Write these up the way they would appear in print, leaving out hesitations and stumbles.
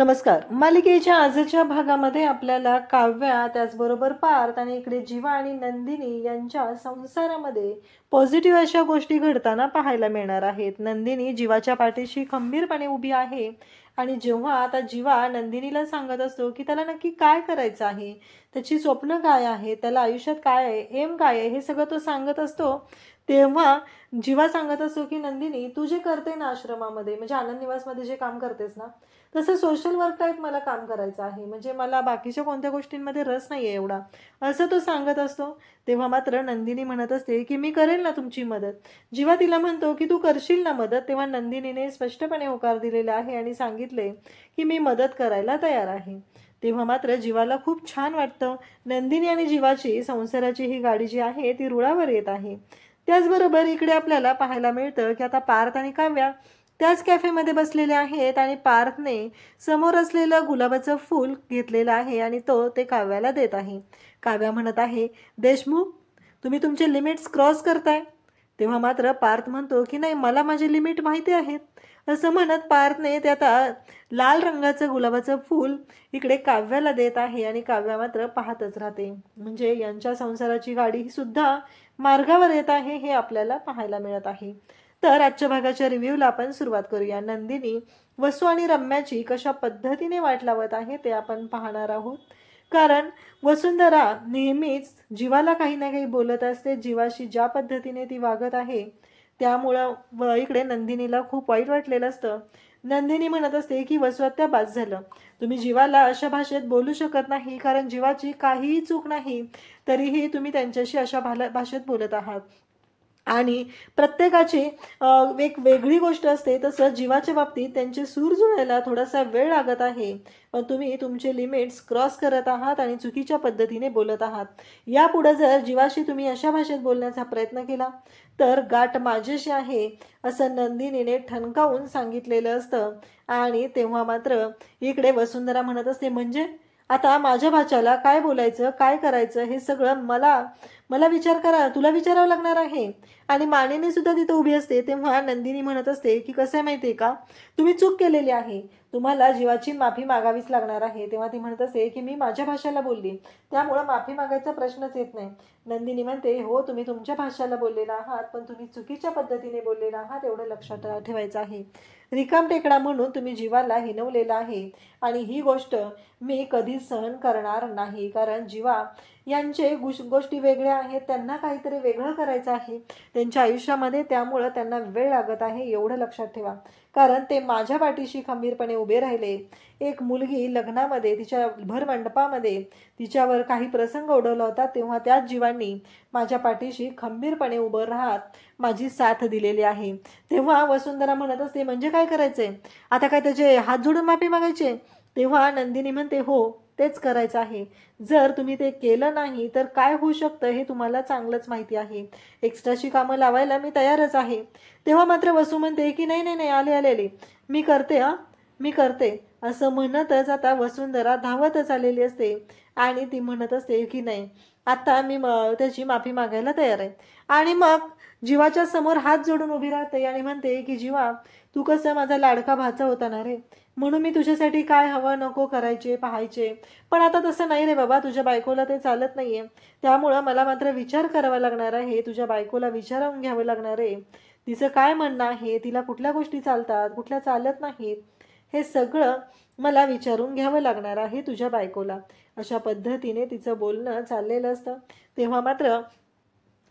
नमस्कार. मालिकेच्या आजच्या भागामध्ये आपल्याला काव्या, त्याचबरोबर पार्थ आणि इकडे जीवा आणि नंदिनी यांच्या संसारामध्ये पॉझिटिव्ह अशा गोष्टी घडताना पाहायला मिळणार आहेत. नंदिनी जीवाच्या पाठीशी खंबीरपणे उभी आहे आणि जेव्हा आता जीवा नंदिनीला सांगत असतो की त्याला नक्की काय करायचं आहे, त्याची स्वप्न काय आहे, त्याला आयुष्यात काय आहे, एम काय आहे, हे सगळं तो सांगत असतो. तेव्हा जीवा सांगत असतो की नंदिनी, तू जे करते ना आश्रमामध्ये, म्हणजे आनंद निवासमध्ये जे काम करतेस ना, तसं सोशल वर्क टाईप मला काम करायचं आहे. म्हणजे मला बाकीच्या कोणत्या गोष्टींमध्ये रस नाही आहे एवढा, असं तो सांगत असतो. तेव्हा मात्र नंदिनी म्हणत असते की मी करेल ना तुमची मदत. जेव्हा तिला म्हणतो की तू करशील ना मदत, तेव्हा नंदिनीने स्पष्टपणे होकार दिलेला आहे आणि सांगितले की मी मदत करायला तयार आहे. तेव्हा मात्र जीवाला खूप छान वाटतं. नंदिनी आणि जीवाची संसाराची ही गाडी जी आहे ती रुळावर येत आहे. त्याचबरोबर इकडे आपल्याला पाहायला मिळतं की आता पार्थ आणि काव्या त्याच कॅफेमध्ये बसलेले आहेत आणि पार्थने समोर असलेलं गुलाबाचं फूल घेतलेलं आहे आणि तो ते काव्याला देत आहे. काव्या म्हणत आहे, देशमुख, तुम्ही तुमचे लिमिट्स क्रॉस करताय. तेव्हा मात्र पार्थ म्हणतो की नाही, मला माझे लिमिट माहिती आहेत. असं म्हणत पार्थने ते आता लाल रंगाचं गुलाबाचं फूल इकडे काव्याला देत आहे आणि काव्या मात्र पाहतच राहते. म्हणजे यांच्या संसाराची गाडी सुद्धा मार्गावर येत आहे हे आपल्याला पाहायला मिळत आहे. तर आजच्या भागाच्या रिव्ह्यूला आपण सुरुवात करूया. नंदिनी वसू आणि रम्याची कशा पद्धतीने वाट लावत आहे ते आपण पाहणार आहोत. कारण वसुंधरा नेहमीच जीवाला काही ना काही बोलत असते. जीवाशी ज्या पद्धतीने ती वागत आहे त्यामुळं इकडे नंदिनीला खूप वाईट वाटलेलं असतं. नंदिनी म्हणत असते की वसुहत्या बास झालं, तुम्ही जीवाला अशा भाषेत बोलू शकत नाही, कारण जीवाची काहीही चूक नाही, तरीही तुम्ही त्यांच्याशी अशा भाषेत बोलत आहात. आणि प्रत्येकाची एक वेगळी गोष्ट असते. तसं जीवाच्या बाबतीत त्यांचे सूर जुळायला थोडासा वेळ लागत आहे, पण तुम्ही तुमचे लिमिट्स क्रॉस करत आहात आणि चुकीच्या पद्धतीने बोलत आहात. यापुढे जर जीवाशी तुम्ही अशा भाषेत बोलण्याचा प्रयत्न केला तर गाठ माझ्याशी आहे, असं नंदिनीने ठणकावून सांगितलेलं असतं. आणि तेव्हा मात्र इकडे वसुंधरा म्हणत असते, म्हणजे आता माझ्या भाच्याला काय बोलायचं, काय करायचं, हे सगळं मला मला विचार करा, तुला विचारावं लागणार आहे. आणि मानिनी सुद्धा तिथं उभी असते. तेव्हा नंदिनी म्हणत असते की कसं आहे माहिती आहे का, तुम्ही चूक केलेली आहे, तुम्हाला जीवाची माफी मागावीच लागणार आहे. तेव्हा ती म्हणत असते की मी माझ्या भाषेला बोलली, त्यामुळं माफी मागायचा प्रश्नच येत नाही. नंदिनी म्हणते, हो तुम्ही तुमच्या भाषेला बोललेला आहात, पण तुम्ही चुकीच्या पद्धतीने बोललेला आहात, एवढं लक्षात ठेवायचं आहे. रिकाम टेकडा म्हणून तुम्ही जीवाला हिनवलेला आहे आणि ही गोष्ट मी कधीच सहन करणार नाही. कारण जीवा यांचे गोष्टी वेगळ्या आहेत, त्यांना काहीतरी वेगळं करायचं आहे त्यांच्या आयुष्यामध्ये, त्यामुळं त्यांना वेळ लागत आहे, एवढं लक्षात ठेवा. कारण ते माझ्या पाठीशी खंबीरपणे उभे राहिले. एक मुलगी लग्नामध्ये तिच्या भरमंडपामध्ये तिच्यावर काही प्रसंग ओढवला होता, तेव्हा त्याच जीवांनी माझ्या पाठीशी खंबीरपणे उभं राहत माझी साथ दिलेली आहे. तेव्हा वसुंधरा म्हणत असते, म्हणजे काय करायचंय आता, काय त्याचे हात जोडून माफी मागायचे. तेव्हा नंदिनी म्हणते, हो तेच करायचं आहे. जर तुम्ही ते केलं नाही तर काय होऊ शकतं हे तुम्हाला चांगलंच माहिती आहे. एक्स्ट्राची कामं लावायला मी तयारच आहे. तेव्हा मात्र वसू म्हणते की नाही नाही नाही, आले आले आले, मी करते, मी करते, असं म्हणतच आता वसुंधरा धावतच आलेली असते आणि ती म्हणत असते की नाही, आता मी त्याची माफी मागायला तयार आहे. आणि मग जीवाच्या समोर हात जोडून उभी राहते आणि म्हणते की जीवा, तू कसं माझा लाडका भाचा होता ना रे, म्हणून मी तुझ्यासाठी काय हवं नको करायचे पाहायचे, पण आता तसं नाही रे बाबा, तुझ्या बायकोला ते चालत नाहीये, त्यामुळं मला मात्र विचार करावा लागणार आहे. तुझ्या बायकोला विचारून घ्यावं लागणार आहे, तिचं काय म्हणणं आहे, तिला कुठल्या गोष्टी चालतात कुठल्या चालत नाहीत, हे सगळं मला विचारून घ्यावं लागणार आहे तुझ्या बायकोला. अशा पद्धतीने तिचं बोलणं चाललेलं असतं. तेव्हा मात्र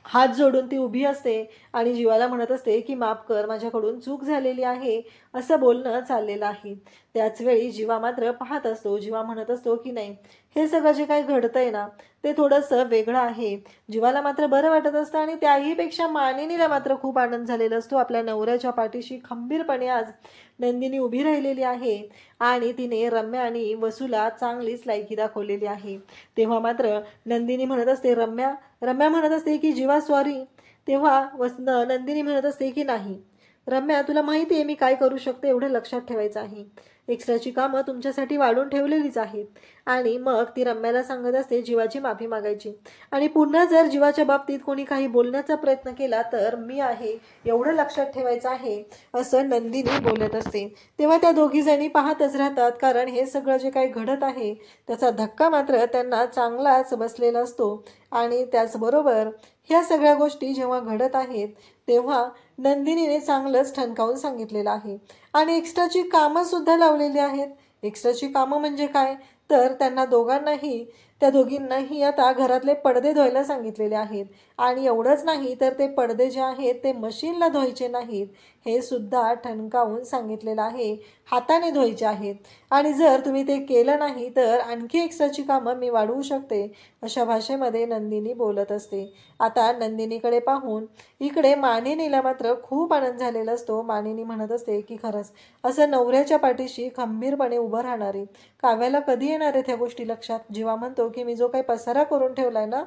हात जोडून ती उभी असते आणि जीवाला म्हणत असते की माफ कर, माझ्याकडून चूक झालेली आहे, असं बोलणं चाललेलं आहे. त्याच वेळी जीवा मात्र पाहत असतो. जीवा म्हणत असतो की नाही, हे सगळं जे काही घडतंय ना ते थोडंसं वेगळं आहे. जीवाला मात्र बरं वाटत असतं आणि त्याहीपेक्षा मानिनीला मात्र खूप आनंद झालेला असतो. आपल्या नवऱ्याच्या पाठीशी खंबीरपणे आज नंदिनी उभी राहिलेली आहे आणि तिने रम्या आणि वसूला चांगलीच लायकी दाखवलेली आहे. तेव्हा मात्र नंदिनी म्हणत असते, रम्या रम्या म्हणत असते की जीवा सॉरी. तेव्हा नंदिनी म्हणत असते की नाही, रम्या, तुला माहिती आहे मी काय करू शकते, एवढं लक्षात ठेवायचं आहे. एक्स्ट्राची कामं तुमच्यासाठी वाढून ठेवलेलीच आहेत. आणि मग ती रम्याला सांगत असते जीवाची माफी मागायची. आणि पुन्हा जर जीवाच्या बाबतीत कोणी काही बोलण्याचा प्रयत्न केला तर मी आहे एवढं लक्षात ठेवायचं आहे, असं नंदिनी बोलत असते. तेव्हा त्या दोघी जणी पाहतच राहतात, कारण हे सगळं जे काही घडत आहे त्याचा धक्का मात्र त्यांना चांगलाच बसलेला असतो. आणि त्याचबरोबर ह्या सगळ्या गोष्टी जेव्हा घडत आहेत तेव्हा नंदिनीने चांगलंच ठणकावून सांगितलेलं आहे. आणि एक्स्ट्राची कामं सुद्धा लावलेली आहेत. एक्स्ट्राची कामं म्हणजे काय, तर त्यांना दोघांनाही, त्या दोघींनाही आता घरातले पडदे धुवायला सांगितलेले आहेत. आणि एवढंच नाही तर ते पडदे जे आहेत ते मशीनला धुवायचे नाहीत, हे सुद्धा ठणकावून सांगितलेलं आहे, हाताने धुवायचे आहेत. आणि जर तुम्ही ते केलं नाही तर आणखी एक्स्ट्राची कामं मी वाढवू शकते, अशा भाषेमध्ये नंदिनी बोलत असते. आता नंदिनीकडे पाहून इकडे मानिनीला मात्र खूप आनंद झालेला असतो. मानिनी म्हणत असते की खरंच असं नवऱ्याच्या पाठीशी खंबीरपणे उभं राहणारे काव्याला कधी येणार आहेत ह्या गोष्टी लक्षात. जेव्हा म्हणतो की मी जो काही पसारा करून ठेवलाय ना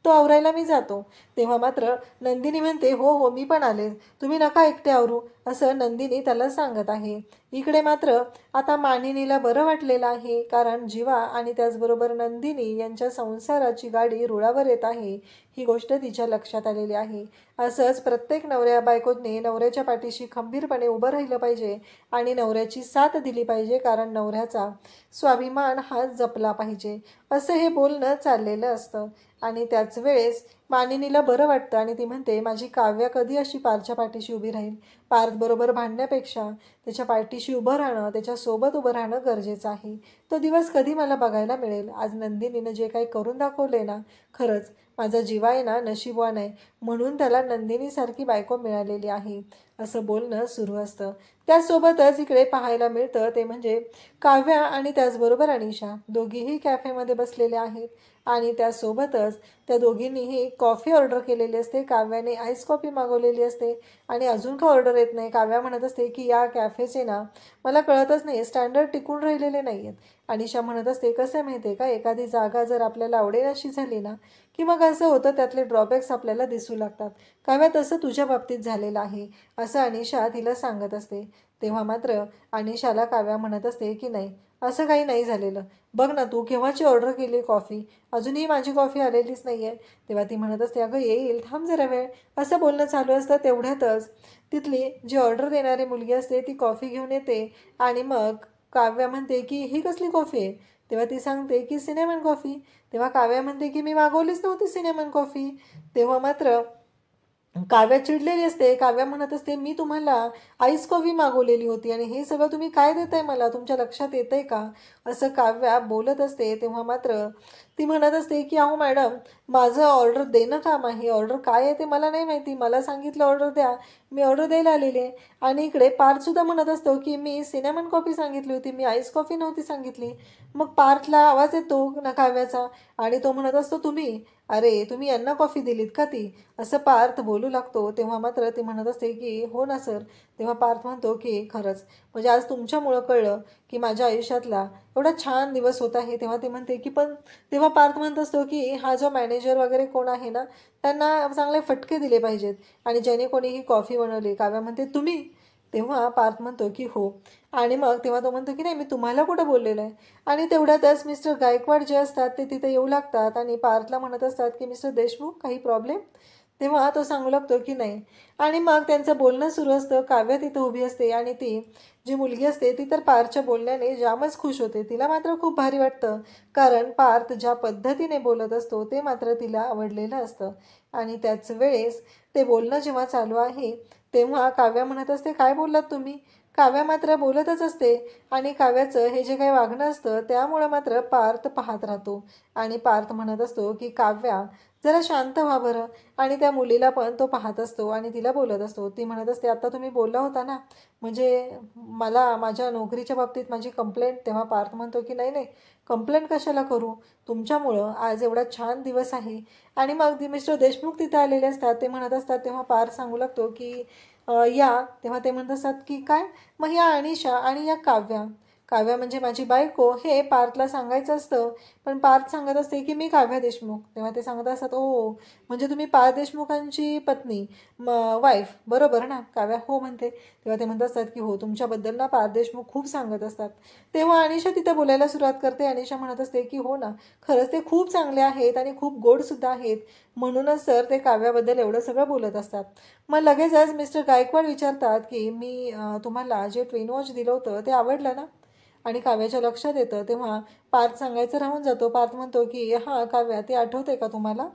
तो आवरायला मी जातो, तेव्हा मात्र नंदिनी म्हणते हो हो मी पण आले, तुम्ही नका एकटे आवरू, असं नंदिनी त्याला सांगत आहे. इकडे मात्र आता मानिनीला बरं वाटलेलं आहे, कारण जीवा आणि त्याचबरोबर नंदिनी यांच्या संसाराची गाडी रुळावर येत आहे ही गोष्ट तिच्या लक्षात आलेली आहे. असंच प्रत्येक नवऱ्या बायकोने नवऱ्याच्या पाठीशी खंबीरपणे उभं राहिलं पाहिजे आणि नवऱ्याची साथ दिली पाहिजे, कारण नवऱ्याचा स्वाभिमान हा जपला पाहिजे, असं हे बोलणं चाललेलं असतं. आणि त्याच वेळेस मानिनीला बरं वाटतं आणि ती म्हणते माझी काव्या कधी अशी पारच्या पाठीशी उभी राहील. पार्थबरोबर भांडण्यापेक्षा त्याच्या पाठीशी उभं राहणं, त्याच्यासोबत उभं राहणं गरजेचं आहे. तो दिवस कधी मला बघायला मिळेल. आज नंदिनीनं जे काही करून दाखवले ना, खरंच माझा जीवा आहे ना नशीबवान आहे, म्हणून त्याला नंदिनीसारखी बायको मिळालेली आहे, असं बोलणं सुरू असतं. त्यासोबतच इकडे पाहायला मिळतं ते म्हणजे काव्या आणि त्याचबरोबर अनिशा दोघीही कॅफेमध्ये बसलेले आहेत. आणि त्यासोबतच त्या दोघींनीही कॉफी ऑर्डर केलेली असते. काव्याने आईस कॉफी मागवलेली असते आणि अजून का ऑर्डर येत नाही. काव्या म्हणत असते की या कॅफेचे ना मला कळतच नाही, स्टँडर्ड टिकून राहिलेले नाही आहेत. अनिशा म्हणत असते कसं माहिती आहे का, एखादी जागा जर आपल्याला आवडेल अशी झाली ना की मग असं होतं त्यातले ड्रॉबॅक्स आपल्याला दिसू लागतात. काव्या तसं तुझ्या बाबतीत झालेलं आहे, असं अनिशा तिला सांगत असते. तेव्हा मात्र अनिशाला काव्या म्हणत असते की नाही असं काही नाही झालेलं, बघ ना तू केव्हाची ऑर्डर केली कॉफी, अजूनही माझी कॉफी आलेलीच नाही आहे. तेव्हा ती म्हणत असते अगं येईल, थांब जरा वेळ, असं बोलणं चालू असतं. तेवढ्यातच तिथली जी ऑर्डर देणारी मुलगी असते ती कॉफी घेऊन येते आणि मग काव्या म्हणते की ही कसली कॉफी आहे. तेव्हा ती सांगते की सिनेमन कॉफी. तेव्हा काव्या म्हणते की मी मागवलीच नव्हती सिनेमन कॉफी. तेव्हा मात्र काव्या चिडलेली असते. काव्या म्हणत असते मी तुम्हाला आईस कॉफी मागवलेली होती आणि हे सगळं तुम्ही काय देताय मला, तुमच्या लक्षात येतंय का, असं काव्या बोलत असते. तेव्हा मात्र ती म्हणत असते की अहो मॅडम माझं ऑर्डर देणं काम आहे, ऑर्डर काय आहे ते मला नाही माहिती, मला सांगितलं ऑर्डर द्या, मी ऑर्डर द्यायला आलेली आहे. आणि इकडे पार्थसुद्धा म्हणत असतो की मी सिनेमन कॉफी सांगितली होती, मी आईस कॉफी नव्हती सांगितली. मग पार्थला आवाज येतो ना काव्याचा आणि तो म्हणत असतो अरे तुम्ही यांना कॉफी दिलीत का ती, असं पार्थ बोलू लागतो. तेव्हा मात्र ती म्हणत असते की हो ना सर. तेव्हा पार्थ म्हणतो की खरंच म्हणजे आज तुमच्यामुळं कळलं की माझ्या आयुष्यातला एवढा छान दिवस होत आहे. तेव्हा ती म्हणते की पण तेव्हा पार्थ म्हणत असतो की हा जो मॅनेजर वगैरे कोण आहे ना त्यांना चांगले फटके दिले पाहिजेत आणि ज्याने कोणी ही कॉफी बनवली. काव्या म्हणते तुम्ही. तेव्हा पार्थ म्हणतो की हो. आणि मग तेव्हा तो म्हणतो की नाही मी तुम्हाला कुठं बोललेलं आहे. आणि तेवढ्यातच मिस्टर गायकवाड जे असतात ते तिथे येऊ लागतात आणि पार्थला म्हणत असतात की मिस्टर देशमुख काही प्रॉब्लेम. तेव्हा तो सांगू लागतो की नाही. आणि मग त्यांचं बोलणं सुरू असतं. काव्या तिथं उभी असते आणि ती जी मुलगी असते ती तर पार्थच्या बोलण्याने जामच खुश होते. तिला मात्र खूप भारी वाटतं, कारण पार्थ ज्या पद्धतीने बोलत असतो ते मात्र तिला आवडलेलं असतं. आणि त्याच वेळेस ते बोलणं जेव्हा चालू आहे तेव्हा काव्या म्हणत असते काय बोललात तुम्ही. काव्या मात्र बोलतच असते आणि काव्याचं हे जे काही वागणं असतं त्यामुळं मात्र पार्थ पाहत राहतो. आणि पार्थ म्हणत असतो की काव्या जरा शांत व्हा बरं. आणि त्या मुलीला पण तो पाहत असतो आणि तिला बोलत असतो. ती म्हणत असते आता तुम्ही बोलला होता ना म्हणजे मला माझ्या नोकरीच्या बाबतीत माझी कंप्लेंट. तेव्हा पार्थ म्हणतो की नाही नाही कंप्लेंट कशाला करू, तुमच्यामुळं आज एवढा छान दिवस आहे. आणि मग मिस्टर देशमुख तिथे आलेले असतात. ते म्हणत असतात तेव्हा पार्थ सांगू लागतो की या. तेव्हा ते म्हणत असतात की काय, मग या अनिशा आणि या काव्या. काव्या म्हणजे माझी बायको हे पार्थला सांगायचं असतं, पण पार्थ सांगत असते की मी काव्या देशमुख. तेव्हा ते सांगत असतात, ओ म्हणजे तुम्ही पार्थ देशमुखांची पत्नी, वाईफ, बरोबर ना? काव्या हो म्हणते. तेव्हा ते म्हणत असतात की हो, तुमच्याबद्दल ना पार्थ देशमुख खूप सांगत असतात. तेव्हा अनिशा तिथे बोलायला सुरुवात करते. अनिशा म्हणत असते की हो ना, खरंच ते खूप चांगले आहेत आणि खूप गोडसुद्धा आहेत, म्हणूनच सर ते काव्याबद्दल एवढं सगळं बोलत असतात. मग लगेचच मिस्टर गायकवाड विचारतात की मी तुम्हाला जे ट्विन वॉच दिलं होतं ते आवडलं ना? आणि काव्याच्या लक्षात येतं. तेव्हा पार्थ सांगायचं राहून जातो. पार्थ म्हणतो की हां काव्या, ते आठवते का तुम्हाला?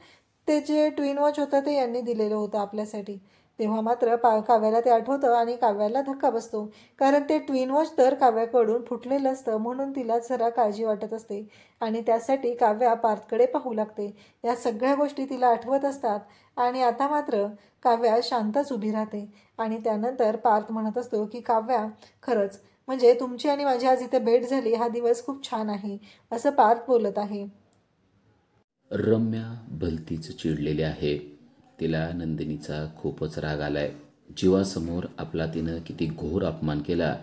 ते जे ट्विन वॉच होतं ते यांनी दिलेलं होतं आपल्यासाठी. तेव्हा मात्र काव्याला ते आठवतं आणि काव्याला धक्का बसतो. कारण ते ट्विन वॉच तर काव्याकडून फुटलेलं असतं, म्हणून तिला जरा काळजी वाटत असते आणि त्यासाठी काव्या पार्थकडे पाहू लागते. या सगळ्या गोष्टी तिला आठवत असतात आणि आता मात्र काव्या शांतच उभी राहते. आणि त्यानंतर पार्थ म्हणत असतो की काव्या, खरंच म्हणजे तुमची आणि माझी आज इथे भेट झाली, हा दिवस खूप छान आहे, असं पार्थ बोलत आहे. रम्या भलतीच चिडलेली आहे. तिला नंदिनीचा खूपच राग आलाय. जीवासमोर आपला तिनं किती घोर अपमान केला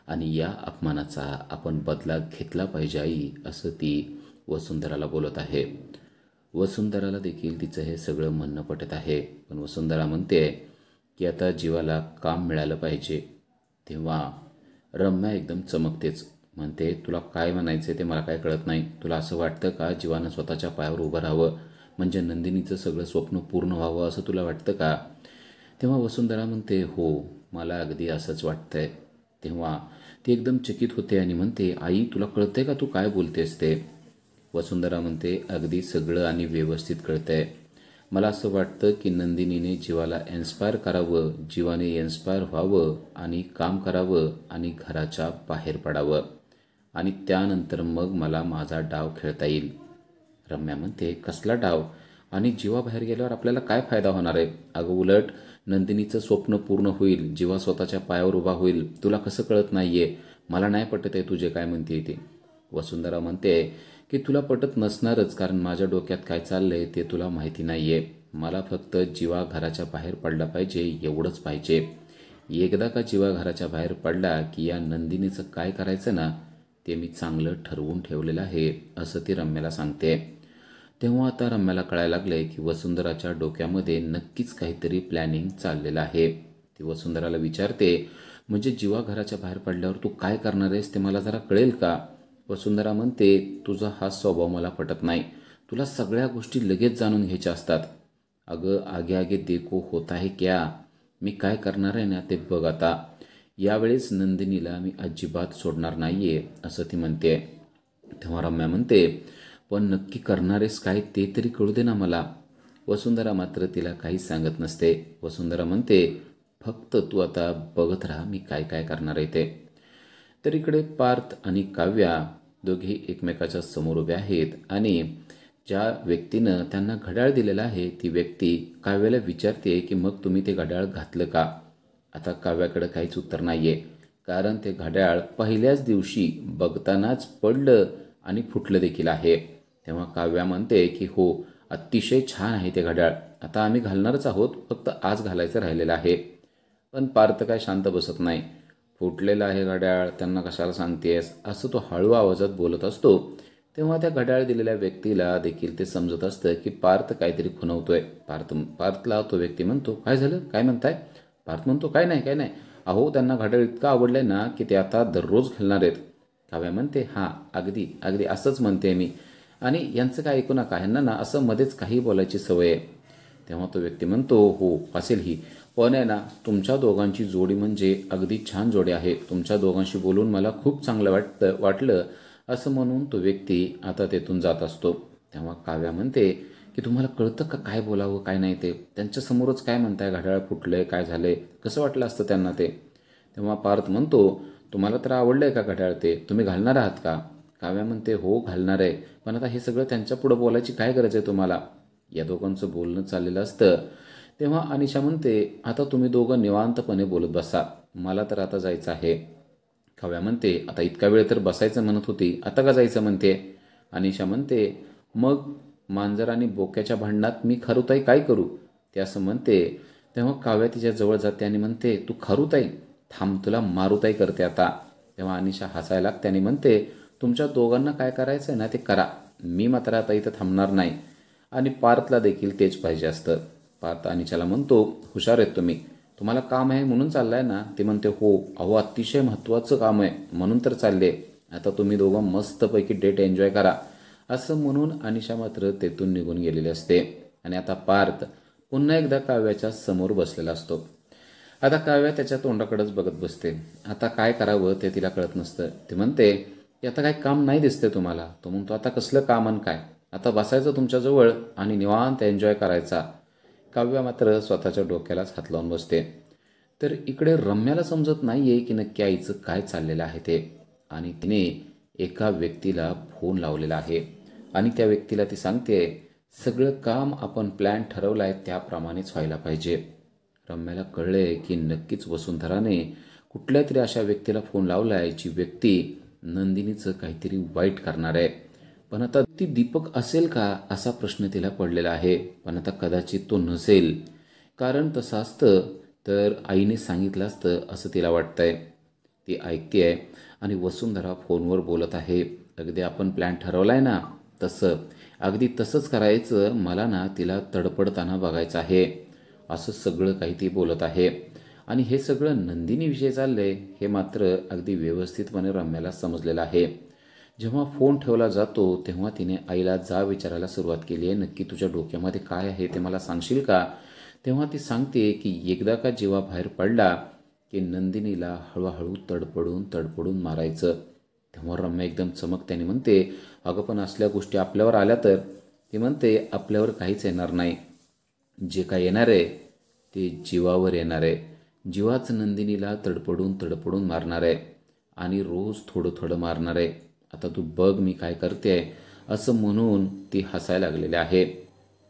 आणि या अपमानाचा आपण बदला घेतला पाहिजे आई, असं ती वसुंधराला बोलत आहे. वसुंधराला देखील तिचं हे सगळं म्हणणं पटत आहे, पण वसुंधरा म्हणते की आता जीवाला काम मिळालं पाहिजे. तेव्हा रम्या एकदम चमकतेच. म्हणते, तुला काय म्हणायचे ते मला काय कळत नाही. तुला असं वाटतं का जीवानं स्वतःच्या पायावर उभं राहावं म्हणजे नंदिनीचं सगळं स्वप्न पूर्ण व्हावं असं तुला वाटतं का? तेव्हा वसुंधरा म्हणते, हो मला अगदी असंच वाटतंय. तेव्हा ती एकदम चकित होते आणि म्हणते, आई तुला कळतंय का तू काय बोलतेस ते? वसुंधरा म्हणते, अगदी सगळं आणि व्यवस्थित कळतंय. मला असं वाटतं की नंदिनीने जीवाला इन्स्पायर करावं, जीवाने इन्स्पायर व्हावं आणि काम करावं आणि घराच्या बाहेर पडावं आणि त्यानंतर मग मला माझा डाव खेळता येईल. रम्या म्हणते, कसला डाव? आणि जीवा बाहेर गेल्यावर आपल्याला काय फायदा होणार आहे? अगं उलट नंदिनीचं स्वप्न पूर्ण होईल, जीवा स्वतःच्या पायावर उभा होईल. तुला कसं कळत नाहीये? मला नाही पटत आहे तुझे काय म्हणते ते. वसुंधरा म्हणते की तुला पटत नसणारच, कारण माझ्या डोक्यात काय चाललंय ते तुला माहिती नाहीये. मला फक्त जीवा घराच्या बाहेर पडला पाहिजे, एवढंच पाहिजे. एकदा का जीवा घराच्या बाहेर पडला की या नंदिनीचं काय करायचं ना ते मी चांगलं ठरवून ठेवलेलं आहे, असं ती रम्याला सांगते. तेव्हा आता रम्याला कळायला लागले की वसुंधराच्या डोक्यामध्ये नक्कीच काहीतरी प्लॅनिंग चाललेलं आहे. ती वसुंधराला विचारते, म्हणजे जीवा घराच्या बाहेर पडल्यावर तू काय करणार आहेस ते मला जरा कळेल का? वसुंधरा म्हणते, तुझा हा स्वभाव मला पटत नाही. तुला सगळ्या गोष्टी लगेच जाणून घ्यायच्या असतात. अगं आगे आगे देखो होता है क्या? मी काय करणार आहे ना ते बघ आता. यावेळेस नंदिनीला मी अजिबात सोडणार नाहीये, असं ती म्हणते. तेव्हा रम्या म्हणते, पण नक्की करणारेस काय ते तरी कळू दे ना मला. वसुंधरा मात्र तिला काहीच सांगत नसते. वसुंधरा म्हणते, फक्त तू आता बघत राहा मी काय काय करणार आहे ते. तर इकडे पार्थ आणि काव्या दोघे एकमेकाच्या समोर उभे आहेत आणि ज्या व्यक्तीनं त्यांना घड्याळ दिलेलं आहे ती व्यक्ती काव्याला विचारते की मग तुम्ही ते घड्याळ घातलं का? आता काव्याकडे काहीच उत्तर नाहीये, कारण ते घड्याळ पहिल्याच दिवशी बघतानाच पडलं आणि फुटलं देखील आहे. तेव्हा काव्या म्हणते की हो, अतिशय छान आहे ते घड्याळ, आता आम्ही घालणारच आहोत, फक्त आज घालायचं राहिलेलं आहे. पण पार्थ काय शांत बसत नाही. फुटलेलं आहे घड्याळ, त्यांना कशाला सांगतेस, असं तो हळू आवाजात बोलत असतो. तेव्हा त्या घड्याळ दिलेल्या व्यक्तीला देखील ते समजत असतं की पार्थ काहीतरी खुणवतोय. पार्थला तो व्यक्ती म्हणतो, काय झालं, काय म्हणताय? पार्थ म्हणतो, काय नाही काय नाही, अहो त्यांना घड्याळ इतकं आवडलंय ना की ते आता दररोज घालणार आहेत. काव्या म्हणते, हां अगदी अगदी असंच म्हणते मी, आणि यांचं काय ऐकू नका, ह्यांना ना असं मध्येच काही बोलायची सवय आहे. तेव्हा तो व्यक्ती म्हणतो, हो असेल ही, पण आहे ना तुमच्या दोघांची जोडी म्हणजे अगदी छान जोडी आहे, तुमच्या दोघांशी बोलून मला खूप चांगलं वाटलं, असं म्हणून तो व्यक्ती आता तेथून जात असतो. तेव्हा काव्या म्हणते की तुम्हाला कळतं का काय बोलावं काय नाही ते? त्यांच्यासमोरच काय म्हणताय, घड्याळ फुटलंय, काय झालंय, कसं वाटलं असतं त्यांना ते? तेव्हा पार्थ म्हणतो, तुम्हाला तर आवडलंय का घड्याळ, ते तुम्ही घालणार आहात का? काव्या म्हणते, हो घालणार आहे, पण आता हे सगळं त्यांच्या पुढं बोलायची काय गरज आहे तुम्हाला? या दोघांचं बोलणं चाललेलं असतं. तेव्हा अनिशा म्हणते, आता तुम्ही दोघं निवांतपणे बोलत बसा, मला तर आता जायचं आहे. काव्या म्हणते, आता इतका वेळ तर बसायचं म्हणत होती, आता का जायचं म्हणते? अनिशा म्हणते, मग मांजर आणि बोक्याच्या भांडणात मी खारुताई काय करू, ते असं म्हणते. तेव्हा काव्या तिच्या जवळ जाते आणि म्हणते, तू खारुताई, थांब तुला मारुताई करते आता. तेव्हा अनिशा हसायला लागते आणि म्हणते, तुमच्या दोघांना काय करायचं आहे ना ते करा, मी मात्र आता इथं थांबणार नाही. आणि पार्थला देखील तेच पाहिजे असतं. पार्थ अनिशाला म्हणतो, हुशार आहेत तुम्हाला काम आहे म्हणून चाललाय ना? ते म्हणते, हो अहो अतिशय महत्त्वाचं काम आहे म्हणून तर चालले. आता तुम्ही दोघं मस्तपैकी डेट एन्जॉय करा. असं म्हणून अनिशा मात्र तेथून निघून गेलेली असते. आणि आता पार्थ पुन्हा एकदा काव्याच्या समोर बसलेला असतो. आता काव्या त्याच्या तोंडाकडेच बघत बसते. आता काय करावं ते तिला कळत नसतं. ती म्हणते की आता काय काम नाही दिसते तुम्हाला? तो म्हणतो, आता कसलं काम आणि काय, आता बसायचं तुमच्याजवळ आणि निवांत एन्जॉय करायचा. काव्या मात्र स्वतःच्या डोक्यालाच हात लावून बसते. तर इकडे रम्याला समजत नाहीये की नक्की आईचं काय चाललेलं आहे ते. आणि तिने एका व्यक्तीला फोन लावलेला आहे आणि त्या व्यक्तीला ती सांगते, सगळं काम आपण प्लॅन ठरवलाय त्याप्रमाणेच व्हायला पाहिजे. रम्याला कळले की नक्कीच वसुंधराने कुठल्या तरी अशा व्यक्तीला फोन लावलाय जी व्यक्ती नंदिनीचं काहीतरी वाईट करणार आहे. पण आता ती दीपक असेल का असा प्रश्न तिला पडलेला आहे. पण आता कदाचित तो नसेल, कारण तसं असतं तर आईने सांगितलं असतं असं तिला वाटतंय. ती ऐकतेय आणि वसुंधरा फोनवर बोलत आहे, अगदी आपण प्लॅन ठरवलाय ना तसं, अगदी तसंच करायचं, मला ना तिला तडपडताना बघायचं आहे, असं सगळं काही ती बोलत आहे. आणि हे सगळं नंदिनीविषयी चाललंय हे मात्र अगदी व्यवस्थितपणे रम्याला समजलेलं आहे. जेव्हा फोन ठेवला जातो तेव्हा तिने आईला जा विचारायला सुरुवात केली आहे, नक्की तुझ्या डोक्यामध्ये काय आहे ते मला सांगशील का? तेव्हा ती सांगते की एकदा का जीवा बाहेर पडला की नंदिनीला हळूहळू तडपडून मारायचं. तेव्हा रम्या एकदम चमकत्याने म्हणते, अगं पण असल्या गोष्टी आपल्यावर आल्या तर? ती म्हणते, आपल्यावर काहीच येणार नाही, जे काय येणार आहे ते जीवावर येणार आहे. जीवाच नंदिनीला तडपडून मारणार आहे आणि रोज थोडं मारणार आहे. आता तू बघ मी काय करते, असं म्हणून ती हसायला लागलेली आहे.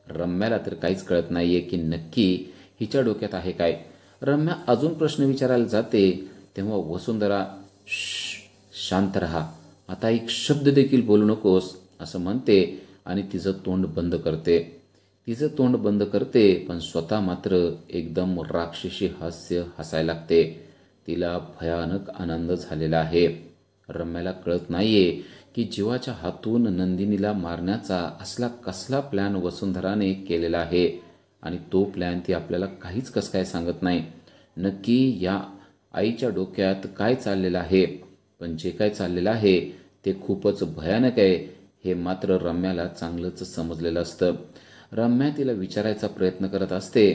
रम्याला तर काहीच कळत नाहीये की नक्की हिच्या डोक्यात आहे काय. रम्या अजून प्रश्न विचारायला जाते तेव्हा वसुंधरा, शांत रहा, आता एक शब्द देखील बोलू नकोस असं म्हणते आणि तिचं तोंड बंद करते. पण स्वतः मात्र एकदम राक्षसी हास्य हसायला लागते. तिला भयानक आनंद झालेला आहे. रम्याला कळत नाहीये की जीवाच्या हातून नंदिनीला मारण्याचा असला कसला प्लॅन वसुंधराने केलेला आहे आणि तो प्लॅन ती आपल्याला काहीच कसं काय सांगत नाही. नक्की या आईच्या डोक्यात काय चाललेलं आहे. पण जे काय चाललेलं आहे ते खूपच भयानक आहे हे मात्र रम्याला चांगलंच समजलेलं असतं. रम्या तिला विचारायचा प्रयत्न करत असते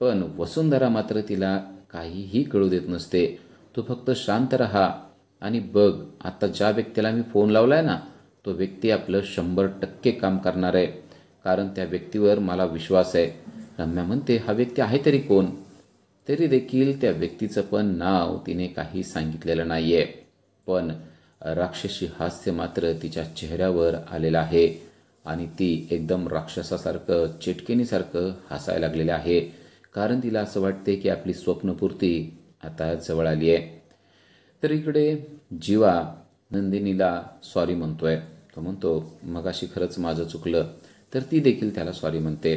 पण वसुंधरा मात्र तिला काहीही कळू देत नसते. तू फक्त शांत रहा आणि बघ, आता ज्या व्यक्तीला मी फोन लावलाय ना तो व्यक्ती आपलं 100% काम करणार आहे, कारण त्या व्यक्तीवर मला विश्वास आहे. रम्या म्हणते, हा व्यक्ती आहे तरी कोण? तरी देखील त्या व्यक्तीचं पण नाव तिने काही सांगितलेलं नाहीये. पण राक्षसी हास्य मात्र तिच्या चेहऱ्यावर आलेलं आहे आणि ती एकदम राक्षसासारखं चिटकिनीसारखं हसायला लागलेलं आहे, कारण तिला असं वाटते की आपली स्वप्नपूर्ती आता जवळ आली आहे. तर इकडे जीवा नंदिनीला सॉरी म्हणतोय. तो म्हणतो, मगाशी खरंच माझं चुकलं. तर ती देखील त्याला सॉरी म्हणते.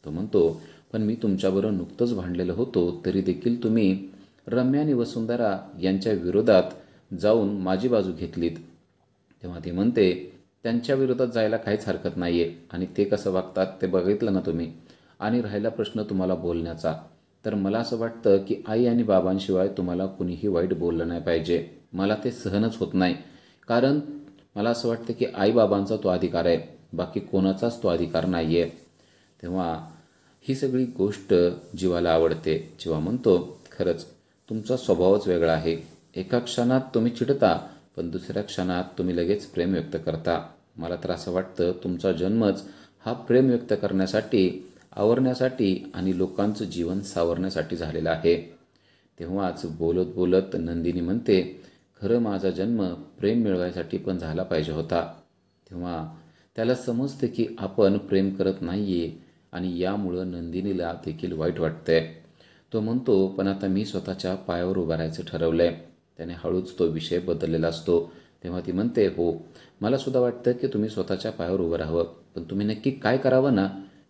तो म्हणतो, पण मी तुमच्याबरोबर नुकतंच भांडलेलं होतो तरी देखील तुम्ही रम्या आणि वसुंधरा यांच्या विरोधात जाऊन माझी बाजू घेतलीत. तेव्हा ती म्हणते, त्यांच्या विरोधात जायला काहीच हरकत नाहीये आणि ते कसं वागतात ते बघितलं ना तुम्ही. आणि राहिला प्रश्न तुम्हाला बोलण्याचा, तर मला असं वाटतं की आई आणि बाबांशिवाय तुम्हाला कुणीही वाईट बोललं नाही पाहिजे. मला ते सहनच होत नाही, कारण मला असं वाटतं की आई बाबांचा तो अधिकार आहे, बाकी कोणाचाच तो अधिकार नाही आहे. तेव्हा ही सगळी गोष्ट जीवाला आवडते. जीवा म्हणतो, खरंच तुमचा स्वभावच वेगळा आहे. एका क्षणात तुम्ही चिडता पण दुसऱ्या क्षणात तुम्ही लगेच प्रेम व्यक्त करता. मला तर असं वाटतं तुमचा जन्मच हा प्रेम व्यक्त करण्यासाठी, आवरण्यासाठी आणि लोकांचं जीवन सावरण्यासाठी झालेला आहे. तेव्हाच बोलत बोलत नंदिनी म्हणते, खरं माझा जन्म प्रेम मिळवायसाठी पण झाला पाहिजे होता. तेव्हा त्याला समजते की आपण प्रेम करत नाहीये आणि यामुळं नंदिनीला देखील वाईट वाटतंय. तो म्हणतो, पण आता मी स्वतःच्या पायावर उभं राहायचं ठरवलंय. त्याने हळूच तो विषय बदललेला असतो. तेव्हा ती म्हणते, हो मला सुद्धा वाटतं की तुम्ही स्वतःच्या पायावर उभं राहावं, पण तुम्ही नक्की काय करावं ना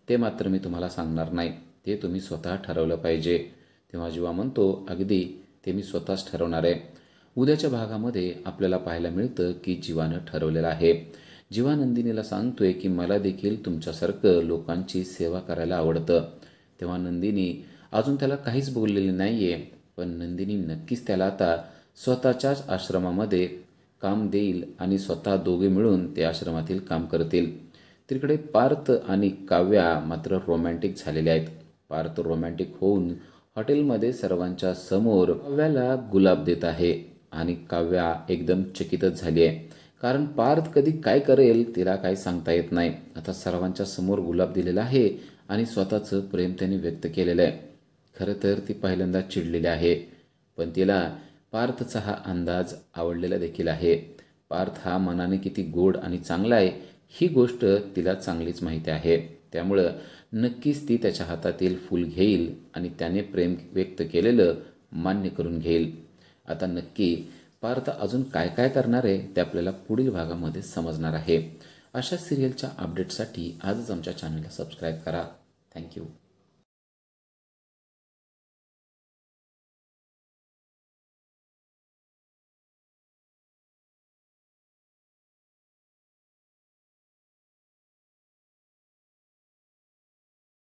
ते मात्र मी तुम्हाला सांगणार नाही, ते तुम्ही स्वतः ठरवलं पाहिजे. तेव्हा जीवा म्हणतो, अगदी ते मी स्वतःच ठरवणार आहे. उद्याच्या भागामध्ये आपल्याला पाहायला मिळतं की जीवानं ठरवलेलं आहे. जीवा नंदिनीला सांगतोय की मला देखील तुमच्यासारखं लोकांची सेवा करायला आवडतं. तेव्हा नंदिनी अजून त्याला काहीच बोललेली नाहीये, पण नंदिनी नक्कीच त्याला आता स्वतःच्याच आश्रमामध्ये काम देईल आणि स्वतः दोघे मिळून ते आश्रमातील काम करतील. तिकडे पार्थ आणि काव्या मात्र रोमॅन्टिक झालेले आहेत. पार्थ रोमॅन्टिक होऊन हॉटेलमध्ये सर्वांच्या समोर काव्याला गुलाब देत आहे आणि काव्या एकदम चकितच झाली आहे. कारण पार्थ कधी काय करेल तिला काही सांगता येत नाही. आता सर्वांच्या समोर गुलाब दिलेला आहे आणि स्वतःचं प्रेम त्याने व्यक्त केलेलं आहे. खरं तर ती पहिल्यांदा चिडलेली आहे, पण तिला पार्थचा हा अंदाज आवडलेला देखील आहे. पार्थ हा मनाने किती गोड आणि चांगला आहे ही गोष्ट तिला चांगलीच माहिती आहे. त्यामुळं नक्कीच ती त्याच्या हातातील फूल घेईल आणि त्याने प्रेम व्यक्त केलेलं मान्य करून घेईल. आता नक्की पार्थ अजून काय काय करणार आहे ते आपल्याला पुढील भागामध्ये समजणार आहे. अशा सिरियलच्या अपडेटसाठी आजच आमच्या चॅनलला सबस्क्राईब करा. थँक्यू.